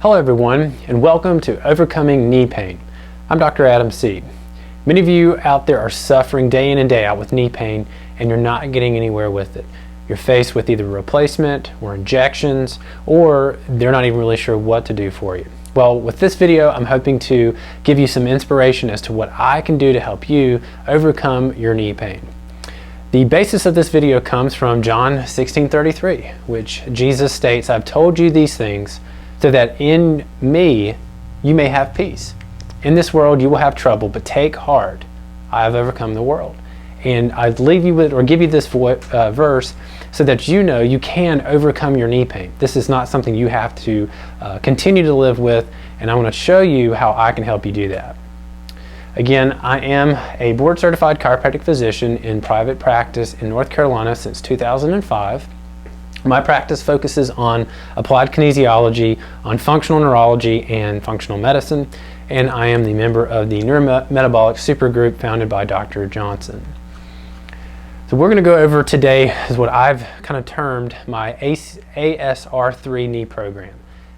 Hello everyone, and welcome to Overcoming Knee Pain. I'm Dr. Adam Seay. Many of you out there are suffering day in and day out with knee pain, and you're not getting anywhere with it. You're faced with either replacement or injections, or they're not even really sure what to do for you. Well, with this video, I'm hoping to give you some inspiration as to what I can do to help you overcome your knee pain. The basis of this video comes from John 16:33, which Jesus states, "I've told you these things so that in me you may have peace. In this world you will have trouble, but take heart, I have overcome the world." And I leave you with, or give you this verse so that you know you can overcome your knee pain. This is not something you have to continue to live with, and I want to show you how I can help you do that. Again, I am a board-certified chiropractic physician in private practice in North Carolina since 2005. My practice focuses on applied kinesiology, on functional neurology, and functional medicine, and I am the member of the neurometabolic supergroup founded by Dr. Johnson. So we're going to go over today is what I've kind of termed my ASR3 knee program.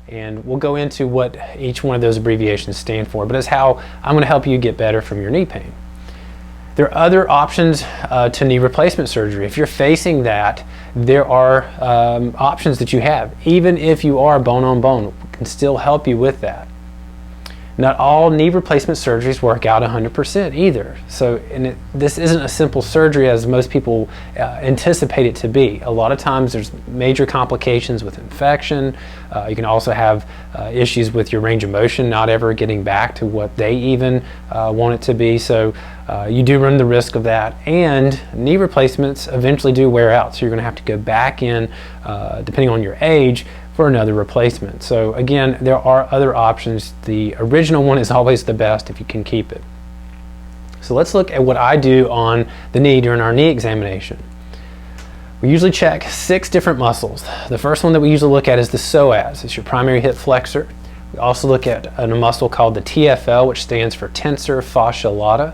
And we'll go into what each one of those abbreviations stand for, but it's how I'm going to help you get better from your knee pain. There are other options to knee replacement surgery. If you're facing that, there are options that you have. Even if you are bone on bone, we can still help you with that. Not all knee replacement surgeries work out 100% either. So this isn't a simple surgery as most people anticipate it to be. A lot of times there's major complications with infection. You can also have issues with your range of motion not ever getting back to what they even want it to be. So you do run the risk of that. And knee replacements eventually do wear out. So you're going to have to go back in, depending on your age, for another replacement. So again, there are other options. The original one is always the best if you can keep it. So let's look at what I do on the knee during our knee examination. We usually check 6 different muscles. The first one that we usually look at is the psoas. It's your primary hip flexor. We also look at a muscle called the TFL, which stands for tensor fascia lata.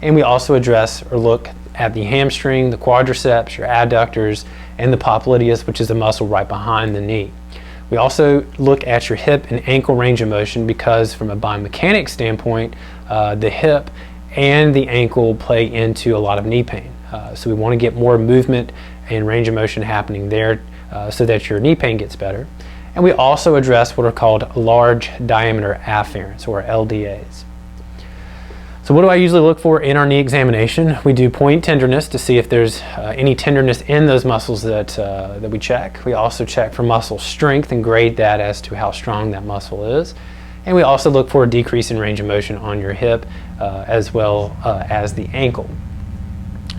And we also address or look at the hamstring, the quadriceps, your adductors, and the popliteus, which is the muscle right behind the knee. We also look at your hip and ankle range of motion because from a biomechanics standpoint, the hip and the ankle play into a lot of knee pain. So we want to get more movement and range of motion happening there so that your knee pain gets better. And we also address what are called large diameter afferents, or LDAs. So what do I usually look for in our knee examination? We do point tenderness to see if there's any tenderness in those muscles that we check. We also check for muscle strength and grade that as to how strong that muscle is. And we also look for a decrease in range of motion on your hip as well as the ankle.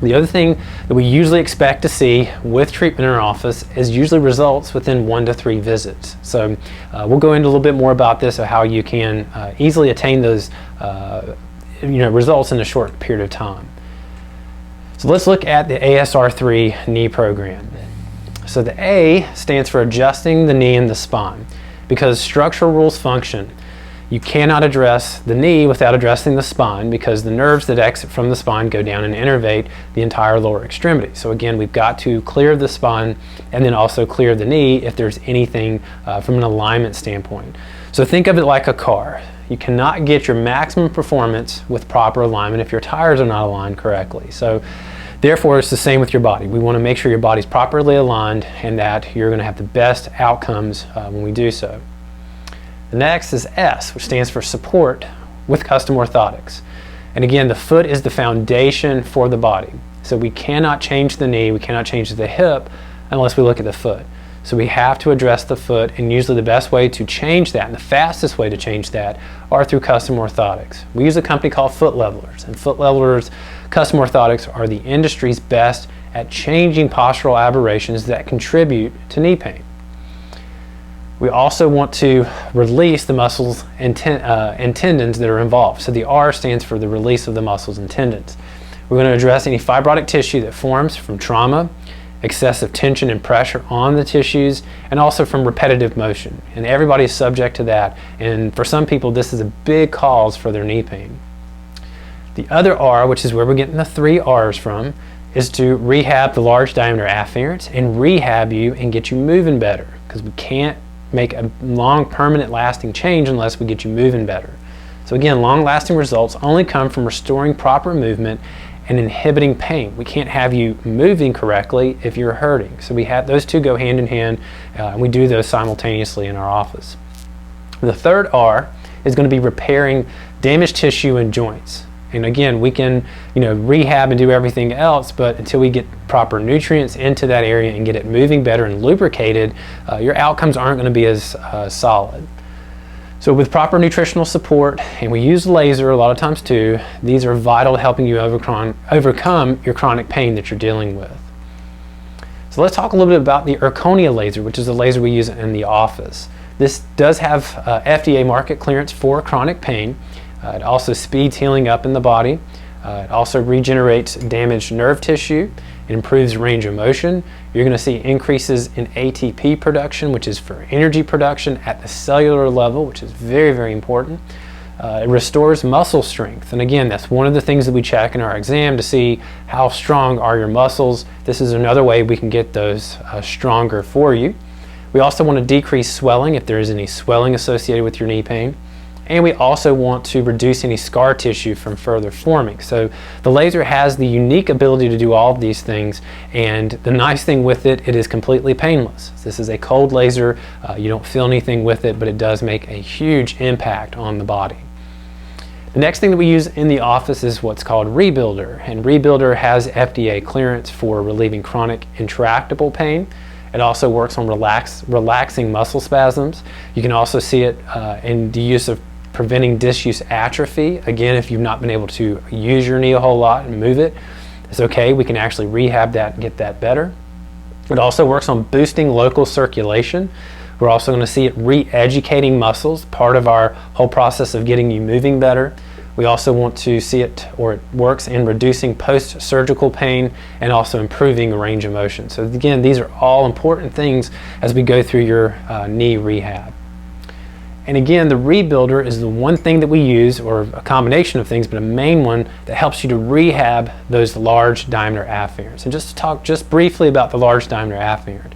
The other thing that we usually expect to see with treatment in our office is usually results within 1 to 3 visits. So we'll go into a little bit more about this, of how you can easily attain those results in a short period of time. So let's look at the ASR3 knee program. So the A stands for adjusting the knee and the spine. Because structural rules function, you cannot address the knee without addressing the spine, because the nerves that exit from the spine go down and innervate the entire lower extremity. So again, we've got to clear the spine and then also clear the knee if there's anything from an alignment standpoint. So think of it like a car. You cannot get your maximum performance with proper alignment if your tires are not aligned correctly. So therefore, it's the same with your body. We want to make sure your body's properly aligned and that you're going to have the best outcomes when we do so. The next is S, which stands for support with custom orthotics. And again, the foot is the foundation for the body. So we cannot change the knee, we cannot change the hip unless we look at the foot. So we have to address the foot, and usually the best way to change that and the fastest way to change that are through custom orthotics. We use a company called Foot Levelers, and Foot Levelers custom orthotics are the industry's best at changing postural aberrations that contribute to knee pain. We also want to release the muscles and tendons that are involved. So the R stands for the release of the muscles and tendons. We're going to address any fibrotic tissue that forms from trauma, excessive tension and pressure on the tissues, and also from repetitive motion. And everybody is subject to that, and for some people this is a big cause for their knee pain. The other R, which is where we're getting the 3 R's from, is to rehab the large diameter afferents and rehab you and get you moving better, because we can't make a long, permanent, lasting change unless we get you moving better. So again, long-lasting results only come from restoring proper movement and inhibiting pain. We can't have you moving correctly if you're hurting. So we have those two go hand in hand, and we do those simultaneously in our office. The third R is going to be repairing damaged tissue and joints. And again, we can, rehab and do everything else, but until we get proper nutrients into that area and get it moving better and lubricated, your outcomes aren't going to be as solid. So with proper nutritional support, and we use laser a lot of times too, these are vital to helping you overcome your chronic pain that you're dealing with. So let's talk a little bit about the Zirconia laser, which is the laser we use in the office. This does have FDA market clearance for chronic pain. It also speeds healing up in the body. It also regenerates damaged nerve tissue. It improves range of motion. You're going to see increases in ATP production, which is for energy production at the cellular level, which is very, very important. It restores muscle strength. And again, that's one of the things that we check in our exam to see how strong are your muscles. This is another way we can get those stronger for you. We also want to decrease swelling if there is any swelling associated with your knee pain. And we also want to reduce any scar tissue from further forming. So the laser has the unique ability to do all of these things, and the nice thing with it, it is completely painless. This is a cold laser. You don't feel anything with it, but it does make a huge impact on the body. The next thing that we use in the office is what's called Rebuilder, and Rebuilder has FDA clearance for relieving chronic intractable pain. It also works on relaxing muscle spasms. You can also see it in the use of preventing disuse atrophy. Again, if you've not been able to use your knee a whole lot and move it, it's okay. We can actually rehab that and get that better. It also works on boosting local circulation. We're also going to see it re-educating muscles, part of our whole process of getting you moving better. We also want to see it, or it works in reducing post-surgical pain and also improving range of motion. So again, these are all important things as we go through your knee rehab. And again, the Rebuilder is the one thing that we use, or a combination of things, but a main one that helps you to rehab those large diameter afferents. And just to talk just briefly about the large diameter afferent.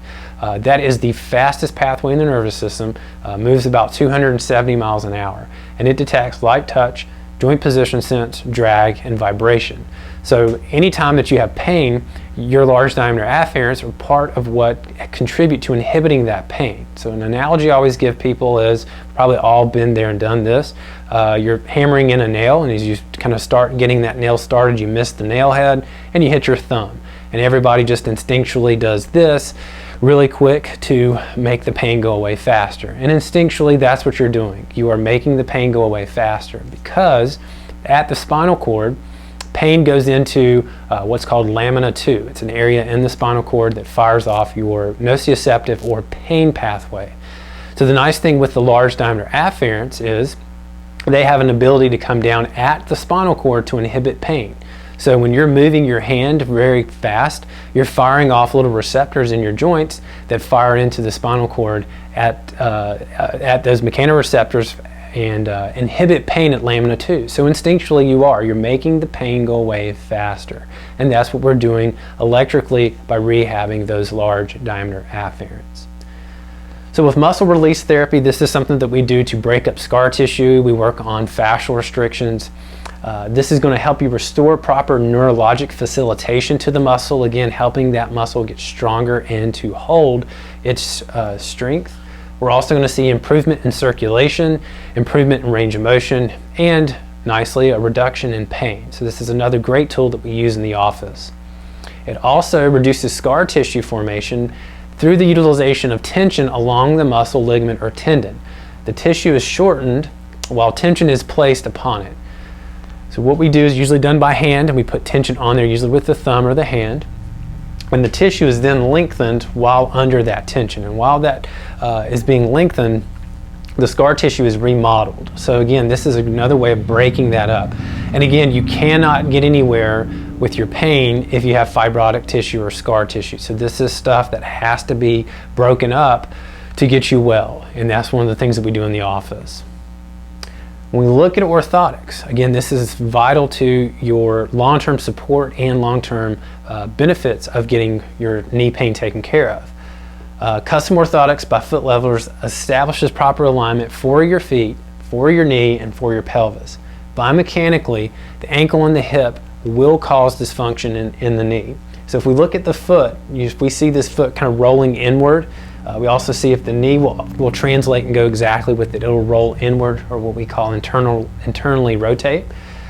That is the fastest pathway in the nervous system, moves about 270 miles an hour, and it detects light touch, joint position sense, drag, and vibration. So anytime that you have pain, your large diameter afferents are part of what contribute to inhibiting that pain. So an analogy I always give people is, probably all been there and done this, you're hammering in a nail, and as you kind of start getting that nail started, you miss the nail head and you hit your thumb. And everybody just instinctually does this really quick to make the pain go away faster. And instinctually, that's what you're doing. You are making the pain go away faster, because at the spinal cord, pain goes into what's called lamina 2. It's an area in the spinal cord that fires off your nociceptive or pain pathway. So the nice thing with the large diameter afferents is they have an ability to come down at the spinal cord to inhibit pain. So when you're moving your hand very fast, you're firing off little receptors in your joints that fire into the spinal cord at those mechanoreceptors and inhibit pain at lamina 2. So instinctually you're making the pain go away faster. And that's what we're doing electrically by rehabbing those large diameter afferents. So with muscle release therapy, this is something that we do to break up scar tissue. We work on fascial restrictions. This is going to help you restore proper neurologic facilitation to the muscle, again helping that muscle get stronger and to hold its strength. We're also going to see improvement in circulation, improvement in range of motion, and nicely a reduction in pain. So this is another great tool that we use in the office. It also reduces scar tissue formation through the utilization of tension along the muscle, ligament, or tendon. The tissue is shortened while tension is placed upon it. So what we do is usually done by hand, and we put tension on there usually with the thumb or the hand. And the tissue is then lengthened while under that tension. And while that is being lengthened, the scar tissue is remodeled. So again, this is another way of breaking that up. And again, you cannot get anywhere with your pain if you have fibrotic tissue or scar tissue. So this is stuff that has to be broken up to get you well. And that's one of the things that we do in the office. When we look at orthotics, again, this is vital to your long-term support and long-term benefits of getting your knee pain taken care of. Custom orthotics by Foot Levelers establishes proper alignment for your feet, for your knee, and for your pelvis. Biomechanically, the ankle and the hip will cause dysfunction in the knee. So if we look at the foot, we see this foot kind of rolling inward. We also see if the knee will translate and go exactly with it. It'll roll inward, or what we call internally rotate.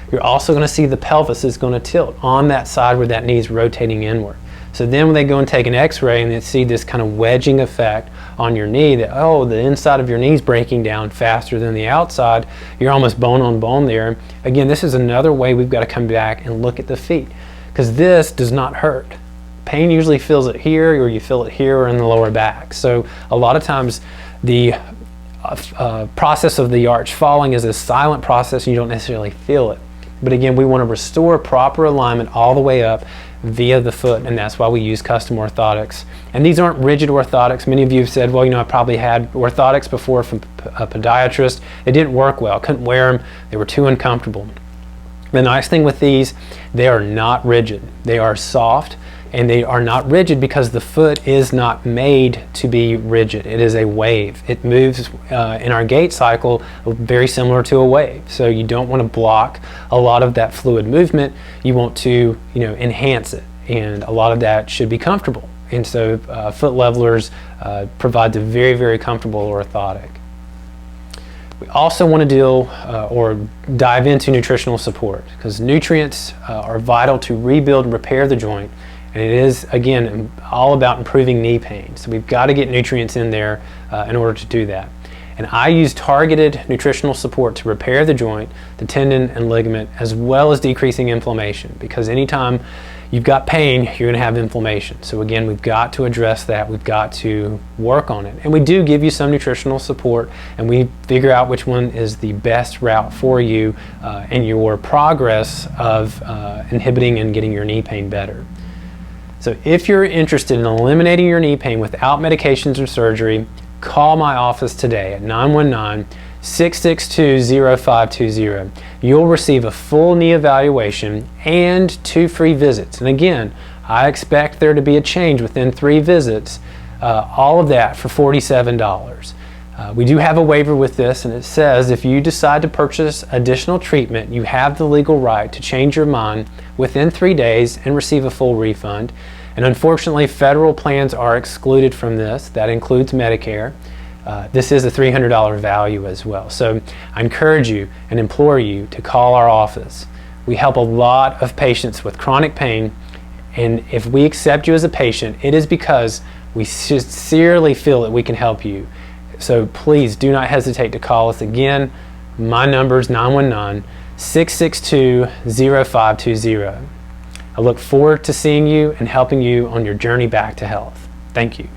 You're also going to see the pelvis is going to tilt on that side where that knee is rotating inward. So then when they go and take an x-ray and they see this kind of wedging effect on your knee, that, oh, the inside of your knee is breaking down faster than the outside, you're almost bone on bone there. Again, this is another way we've got to come back and look at the feet, because this does not hurt. Pain usually feels it here, or you feel it here or in the lower back. So a lot of times the process of the arch falling is a silent process and you don't necessarily feel it. But again, we want to restore proper alignment all the way up via the foot, and that's why we use custom orthotics. And these aren't rigid orthotics. Many of you have said, well, I probably had orthotics before from a podiatrist. They didn't work well, couldn't wear them, they were too uncomfortable. The nice thing with these, they are not rigid. They are soft, and they are not rigid because the foot is not made to be rigid. It is a wave. It moves in our gait cycle very similar to a wave. So you don't want to block a lot of that fluid movement. You want to enhance it, and a lot of that should be comfortable. And so Foot Levelers provides a very, very comfortable orthotic. We also want to deal or dive into nutritional support, because nutrients are vital to rebuild and repair the joint. And it is, again, all about improving knee pain. So we've got to get nutrients in there in order to do that. And I use targeted nutritional support to repair the joint, the tendon and ligament, as well as decreasing inflammation. Because anytime you've got pain, you're going to have inflammation. So again, we've got to address that. We've got to work on it. And we do give you some nutritional support, and we figure out which one is the best route for you in your progress of inhibiting and getting your knee pain better. So if you're interested in eliminating your knee pain without medications or surgery, call my office today at 919-662-0520. You'll receive a full knee evaluation and 2 free visits. And again, I expect there to be a change within 3 visits, all of that for $47. We do have a waiver with this, and it says if you decide to purchase additional treatment, you have the legal right to change your mind within 3 days and receive a full refund. And unfortunately, federal plans are excluded from this. That includes Medicare. This is a $300 value as well. So I encourage you and implore you to call our office. We help a lot of patients with chronic pain, and if we accept you as a patient, it is because we sincerely feel that we can help you. So please do not hesitate to call us. Again, my number is 919-662-0520. I look forward to seeing you and helping you on your journey back to health. Thank you.